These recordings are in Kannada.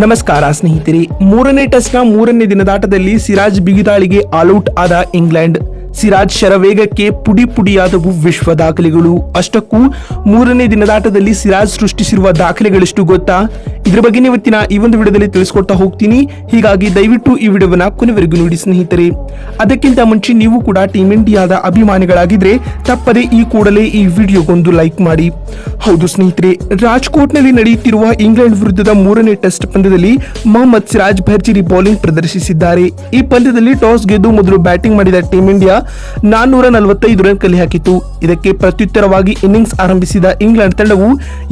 ನಮಸ್ಕಾರ ಸ್ನೇಹಿತರೆ, ಮೂರನೇ ಟೆಸ್ಟ್ನ ಮೂರನೇ ದಿನದಾಟದಲ್ಲಿ ಸಿರಾಜ್ ಬಿಗಿದಾಳಿಗೆ ಆಲ್ಔಟ್ ಆದ ಇಂಗ್ಲೆಂಡ್. ಸಿರಾಜ್ ಶರವೇಗಕ್ಕೆ ಪುಡಿ ಪುಡಿಯಾದವು ವಿಶ್ವ ದಾಖಲೆಗಳು. ಅಷ್ಟಕ್ಕೂ ಮೂರನೇ ದಿನದಾಟದಲ್ಲಿ ಸಿರಾಜ್ ಸೃಷ್ಟಿಸಿರುವ ದಾಖಲೆಗಳೆಷ್ಟು ಗೊತ್ತಾ? ಇದ್ರ ಬಗ್ಗೆ ಇವತ್ತಿನ ಈ ಒಂದು ವಿಡಿಯೋದಲ್ಲಿ ತಿಳಿಸ್ಕೊಡ್ತಾ ಹೋಗ್ತೀನಿ. ಹೀಗಾಗಿ ದಯವಿಟ್ಟು ಈ ವಿಡಿಯೋವನ್ನ ಕೊನೆವರೆಗೂ ನೋಡಿ ಸ್ನೇಹಿತರೆ. ಅದಕ್ಕಿಂತ ಮುಂಚೆ ನೀವು ಕೂಡ ಟೀಮ್ ಇಂಡಿಯಾದ ಅಭಿಮಾನಿಗಳಾಗಿದ್ರೆ ತಪ್ಪದೆ ಈ ಕೂಡಲೇ ಈ ವಿಡಿಯೋಗೊಂದು ಲೈಕ್ ಮಾಡಿ. ಹೌದು ಸ್ನೇಹಿತರೆ, ರಾಜ್ಕೋಟ್ನಲ್ಲಿ ನಡೆಯುತ್ತಿರುವ ಇಂಗ್ಲೆಂಡ್ ವಿರುದ್ಧದ ಮೂರನೇ ಟೆಸ್ಟ್ ಪಂದ್ಯದಲ್ಲಿ ಮೊಹಮ್ಮದ್ ಸಿರಾಜ್ ಭರ್ಜರಿ ಬೌಲಿಂಗ್ ಪ್ರದರ್ಶಿಸಿದ್ದಾರೆ. ಈ ಪಂದ್ಯದಲ್ಲಿ ಟಾಸ್ ಗೆದ್ದು ಮೊದಲು ಬ್ಯಾಟಿಂಗ್ ಮಾಡಿದ ಟೀಮ್ ಇಂಡಿಯಾ 445 ರನ್ ಕಲೆ ಹಾಕಿತು. ಇದಕ್ಕೆ ಪ್ರತ್ಯುತ್ತರವಾಗಿ ಇನ್ನಿಂಗ್ಸ್ ಆರಂಭಿಸಿದ ಇಂಗ್ಲೆಂಡ್ ತಂಡವು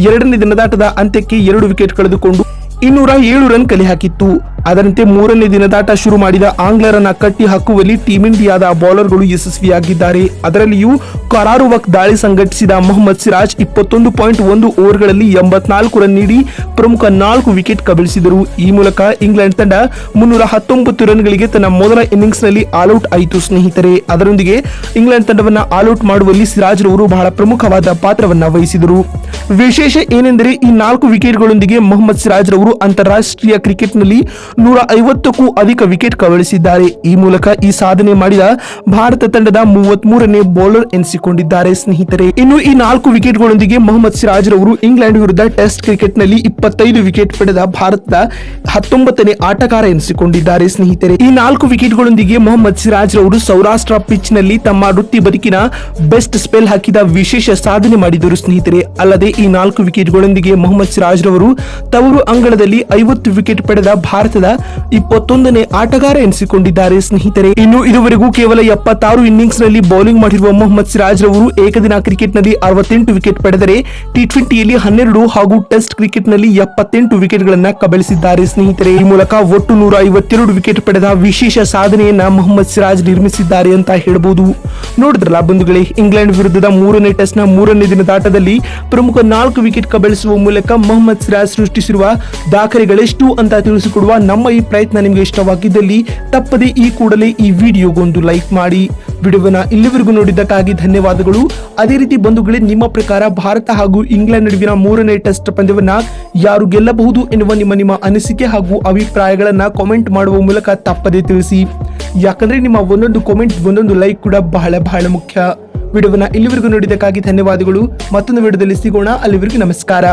ಎರಡನೇ ದಿನದಾಟದ ಅಂತ್ಯಕ್ಕೆ 2 ವಿಕೆಟ್ ಕಳೆದುಕೊಂಡು 207 ರನ್ ಕಲೆ ಹಾಕಿತ್ತು. ಅದರಂತೆ ಮೂರನೇ ದಿನದಾಟ ಶುರು ಮಾಡಿದ ಆಂಗ್ಲರನ್ನ ಕಟ್ಟಿ ಹಾಕುವಲ್ಲಿ ಟೀಮ್ ಇಂಡಿಯಾದ ಬೌಲರ್ಗಳು ಯಶಸ್ವಿಯಾಗಿದ್ದಾರೆ. ಅದರಲ್ಲಿಯೂ ಕರಾರುವಕ್ ದಾಳಿ ಸಂಘಟಿಸಿದ ಮೊಹಮ್ಮದ್ ಸಿರಾಜ್ 21.1 ಓವರ್ಗಳಲ್ಲಿ 84 ರನ್ ನೀಡಿ ಪ್ರಮುಖ 4 ವಿಕೆಟ್ ಕಬಳಿಸಿದರು. ಈ ಮೂಲಕ ಇಂಗ್ಲೆಂಡ್ ತಂಡ 319 ರನ್ಗಳಿಗೆ ತನ್ನ ಮೊದಲ ಇನ್ನಿಂಗ್ಸ್ ನಲ್ಲಿ ಆಲ್ಔಟ್ ಆಯಿತು ಸ್ನೇಹಿತರೆ. ಅದರೊಂದಿಗೆ ಇಂಗ್ಲೆಂಡ್ ತಂಡವನ್ನ ಆಲ್ಔಟ್ ಮಾಡುವಲ್ಲಿ ಸಿರಾಜ್ ರವರು ಬಹಳ ಪ್ರಮುಖವಾದ ಪಾತ್ರವನ್ನ ವಹಿಸಿದರು. ವಿಶೇಷ ಏನೆಂದರೆ ಈ 4 ವಿಕೆಟ್ಗಳೊಂದಿಗೆ ಮೊಹಮ್ಮದ್ ಸಿರಾಜ್ ರವರು ಅಂತಾರಾಷ್ಟ್ರೀಯ ಕ್ರಿಕೆಟ್ನಲ್ಲಿ 150ಕ್ಕೂ ಅಧಿಕ ವಿಕೆಟ್ ಕಬಳಿಸಿದ್ದಾರೆ. ಈ ಮೂಲಕ ಈ ಸಾಧನೆ ಮಾಡಿದ ಭಾರತ ತಂಡದ 33ನೇ ಬೌಲರ್ ಎನಿಸಿಕೊಂಡಿದ್ದಾರೆ ಸ್ನೇಹಿತರೆ. ಇನ್ನು ಈ 4 ವಿಕೆಟ್ಗಳೊಂದಿಗೆ ಮೊಹಮ್ಮದ್ ಸಿರಾಜ್ ರವರು ಇಂಗ್ಲೆಂಡ್ ವಿರುದ್ಧ ಟೆಸ್ಟ್ ಕ್ರಿಕೆಟ್ನಲ್ಲಿ 25 ವಿಕೆಟ್ ಪಡೆದ ಭಾರತದ 19ನೇ ಆಟಗಾರ ಎನಿಸಿಕೊಂಡಿದ್ದಾರೆ ಸ್ನೇಹಿತರೆ. ಈ 4 ವಿಕೆಟ್ಗಳೊಂದಿಗೆ ಮೊಹಮ್ಮದ್ ಸಿರಾಜ್ ರವರು ಸೌರಾಷ್ಟ್ರ ಪಿಚ್ ನಲ್ಲಿ ತಮ್ಮ ವೃತ್ತಿ ಬದುಕಿನ ಬೆಸ್ಟ್ ಸ್ಪೆಲ್ ಹಾಕಿದ ವಿಶೇಷ ಸಾಧನೆ ಮಾಡಿದರು ಸ್ನೇಹಿತರೆ. ಅಲ್ಲದೆ ಈ 4 ವಿಕೆಟ್ಗಳೊಂದಿಗೆ ಮೊಹಮ್ಮದ್ ಸಿರಾಜ್ ರವರು ತವರು ಅಂಗಳದಲ್ಲಿ 50 ವಿಕೆಟ್ ಪಡೆದ ಭಾರತದ 21ನೇ ಆಟಗಾರ ಎನಿಸಿಕೊಂಡಿದ್ದಾರೆ ಸ್ನೇಹಿತರೆ. ಇನ್ನು ಇದುವರೆಗೂ ಕೇವಲ 76 ಇನ್ನಿಂಗ್ಸ್ ನಲ್ಲಿ ಬೌಲಿಂಗ್ ಮಾಡಿರುವ ಮೊಹಮ್ಮದ್ ಸಿರಾಜ್ ರವರು ಏಕದಿನ ಕ್ರಿಕೆಟ್ ನಲ್ಲಿ 68 ವಿಕೆಟ್ ಪಡೆದರೆ ಟಿ20ಯಲ್ಲಿ 12 ಹಾಗೂ ಟೆಸ್ಟ್ ಕ್ರಿಕೆಟ್ ನಲ್ಲಿ 78 ವಿಕೆಟ್ ಗಳನ್ನ ಕಬಳಿಸಿದ್ದಾರೆ ಸ್ನೇಹಿತರೆ. ಈ ಮೂಲಕ ಒಟ್ಟು 152 ವಿಕೆಟ್ ಪಡೆದ ವಿಶೇಷ ಸಾಧನೆಯನ್ನ ಮೊಹಮ್ಮದ್ ಸಿರಾಜ್ ನಿರ್ಮಿಸಿದ್ದಾರೆ ಅಂತ ಹೇಳಬಹುದು. ನೋಡಿದ್ರಲ್ಲ ಬಂಧುಗಳೇ, ಇಂಗ್ಲೆಂಡ್ ವಿರುದ್ಧದ ಮೂರನೇ ಟೆಸ್ಟ್ ನ ಮೂರನೇ ದಿನದಾಟದಲ್ಲಿ ಪ್ರಮುಖ 4 ವಿಕೆಟ್ ಕಬಳಿಸುವ ಮೂಲಕ ಮೊಹಮ್ಮದ್ ಸಿರಾಜ್ ಸೃಷ್ಟಿಸಿರುವ ದಾಖಲೆಗಳೆಷ್ಟು ಅಂತ ತಿಳಿಸಿಕೊಡುವ ನಮ್ಮ ಈ ಪ್ರಯತ್ನ ನಿಮಗೆ ಇಷ್ಟವಾಗಿದ್ದಲ್ಲಿ ತಪ್ಪದೆ ಈ ಕೂಡಲೇ ಈ ವಿಡಿಯೋಗೊಂದು ಲೈಕ್ ಮಾಡಿ. ವಿಡಿಯೋವನ್ನ ಇಲ್ಲಿವರೆಗೂ ನೋಡಿದ್ದಕ್ಕಾಗಿ ಧನ್ಯವಾದಗಳು. ಅದೇ ರೀತಿ ಬಂಧುಗಳೇ, ನಿಮ್ಮ ಪ್ರಕಾರ ಭಾರತ ಹಾಗೂ ಇಂಗ್ಲೆಂಡ್ ನಡುವಿನ ಮೂರನೇ ಟೆಸ್ಟ್ ಪಂದ್ಯವನ್ನ ಯಾರು ಗೆಲ್ಲಬಹುದು ಎನ್ನುವ ನಿಮ್ಮ ಅನಿಸಿಕೆ ಹಾಗೂ ಅಭಿಪ್ರಾಯಗಳನ್ನ ಕಾಮೆಂಟ್ ಮಾಡುವ ಮೂಲಕ ತಪ್ಪದೆ ತಿಳಿಸಿ. ಯಾಕಂದ್ರೆ ನಿಮ್ಮ ಒಂದೊಂದು ಕಾಮೆಂಟ್ ಒಂದೊಂದು ಲೈಕ್ ಕೂಡ ಬಹಳ ಮುಖ್ಯ. ವಿಡಿಯೋವನ್ನ ಇಲ್ಲಿವರೆಗೂ ನೋಡಿದ್ದಕ್ಕಾಗಿ ಧನ್ಯವಾದಗಳು. ಮತ್ತೊಂದು ವಿಡಿಯೋದಲ್ಲಿ ಸಿಗೋಣ. ಅಲ್ಲಿವರೆಗೂ ನಮಸ್ಕಾರ.